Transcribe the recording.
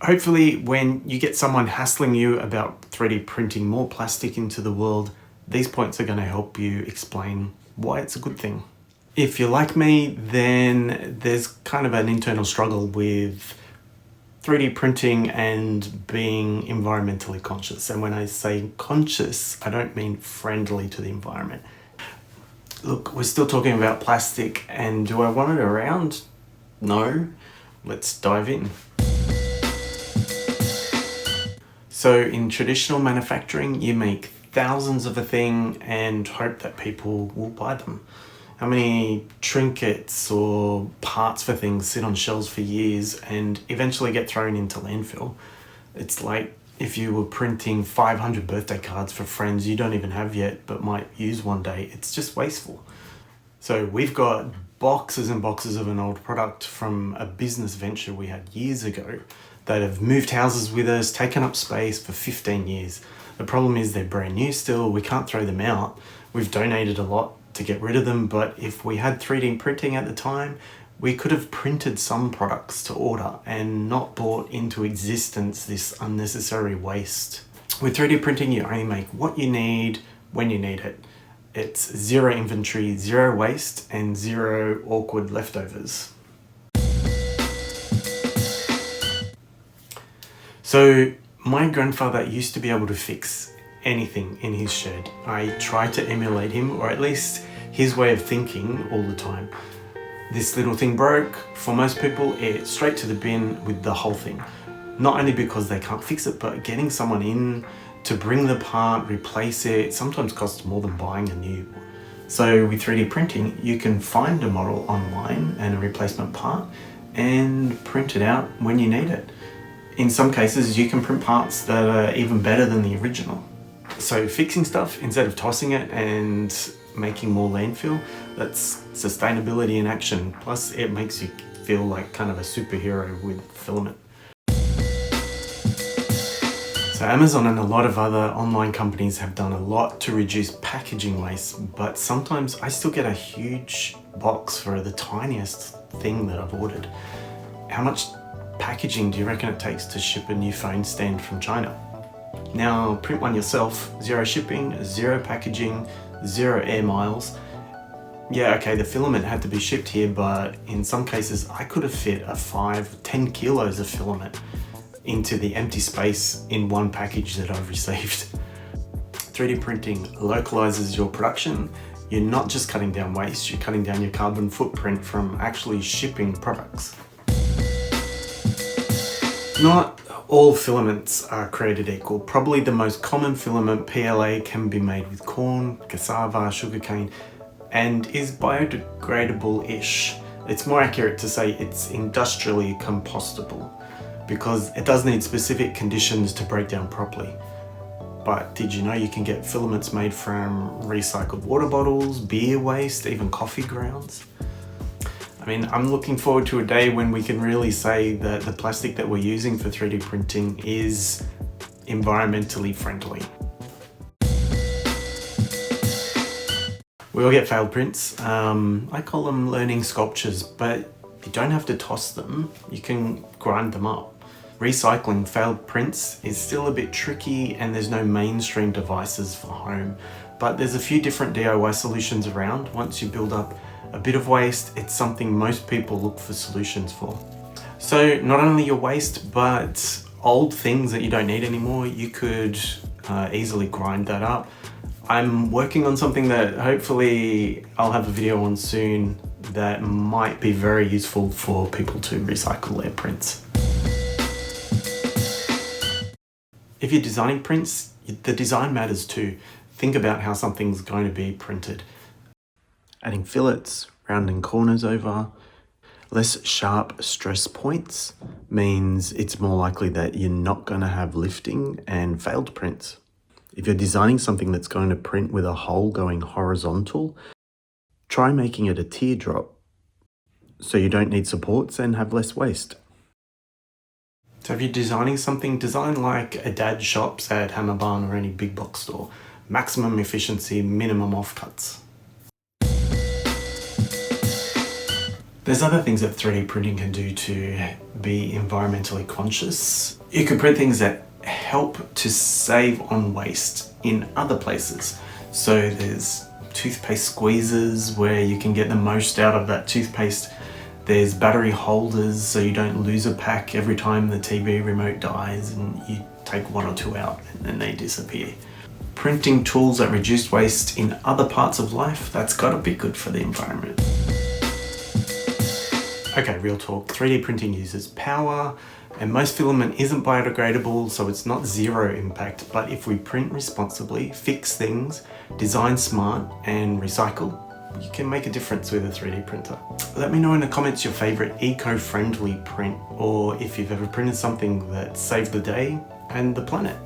Hopefully when you get someone hassling you about 3D printing more plastic into the world, these points are going to help you explain why it's a good thing. If you're like me, then there's kind of an internal struggle with 3D printing and being environmentally conscious. And when I say conscious, I don't mean friendly to the environment. Look, we're still talking about plastic, and do I want it around? No. Let's dive in. So in traditional manufacturing, you make thousands of a thing and hope that people will buy them. How many trinkets or parts for things sit on shelves for years and eventually get thrown into landfill? It's like if you were printing 500 birthday cards for friends you don't even have yet but might use one day. It's just wasteful. So we've got boxes and boxes of an old product from a business venture we had years ago that have moved houses with us, taken up space for 15 years. The problem is they're brand new still, we can't throw them out. We've donated a lot to get rid of them, but if we had 3D printing at the time, we could have printed some products to order and not brought into existence this unnecessary waste. With 3D printing, you only make what you need when you need it. It's zero inventory, zero waste, and zero awkward leftovers. So my grandfather used to be able to fix anything in his shed. I tried to emulate him, or at least his way of thinking all the time. This little thing broke. For most people, it's straight to the bin with the whole thing. Not only because they can't fix it, but getting someone in to bring the part, replace it, sometimes costs more than buying a new one. So with 3D printing, you can find a model online and a replacement part and print it out when you need it. In some cases, you can print parts that are even better than the original. So fixing stuff instead of tossing it and making more landfill, that's sustainability in action. Plus it makes you feel like kind of a superhero with filament. So Amazon and a lot of other online companies have done a lot to reduce packaging waste, but sometimes I still get a huge box for the tiniest thing that I've ordered. How much packaging do you reckon it takes to ship a new phone stand from China? Now print one yourself, zero shipping, zero packaging, zero air miles. Yeah, okay, the filament had to be shipped here, but in some cases I could have fit a 10 kilos of filament into the empty space in one package that I've received. 3D printing localizes your production. You're not just cutting down waste, you're cutting down your carbon footprint from actually shipping products. Not all filaments are created equal. Probably the most common filament, PLA, can be made with corn, cassava, sugarcane, and is biodegradable-ish. It's more accurate to say it's industrially compostable because it does need specific conditions to break down properly. But did you know you can get filaments made from recycled water bottles, beer waste, even coffee grounds? I mean, I'm looking forward to a day when we can really say that the plastic that we're using for 3D printing is environmentally friendly. We all get failed prints. I call them learning sculptures, but you don't have to toss them. You can grind them up. Recycling failed prints is still a bit tricky and there's no mainstream devices for home, but there's a few different DIY solutions around. Once you build up a bit of waste, it's something most people look for solutions for. So not only your waste, but old things that you don't need anymore, you could easily grind that up. I'm working on something that hopefully I'll have a video on soon that might be very useful for people to recycle their prints. If you're designing prints, the design matters too. Think about how something's going to be printed. Adding fillets, rounding corners over, less sharp stress points means it's more likely that you're not going to have lifting and failed prints. If you're designing something that's going to print with a hole going horizontal, try making it a teardrop so you don't need supports and have less waste. So if you're designing something, design like a dad shops at Hammer Barn or any big box store. Maximum efficiency, minimum offcuts. There's other things that 3D printing can do to be environmentally conscious. You can print things that help to save on waste in other places. So there's toothpaste squeezers where you can get the most out of that toothpaste. There's battery holders so you don't lose a pack every time the TV remote dies and you take one or two out and then they disappear. Printing tools that reduce waste in other parts of life, that's gotta be good for the environment. Okay, real talk. 3D printing uses power and most filament isn't biodegradable, so it's not zero impact. But if we print responsibly, fix things, design smart and recycle, you can make a difference with a 3D printer. Let me know in the comments your favorite eco-friendly print, or if you've ever printed something that saved the day and the planet.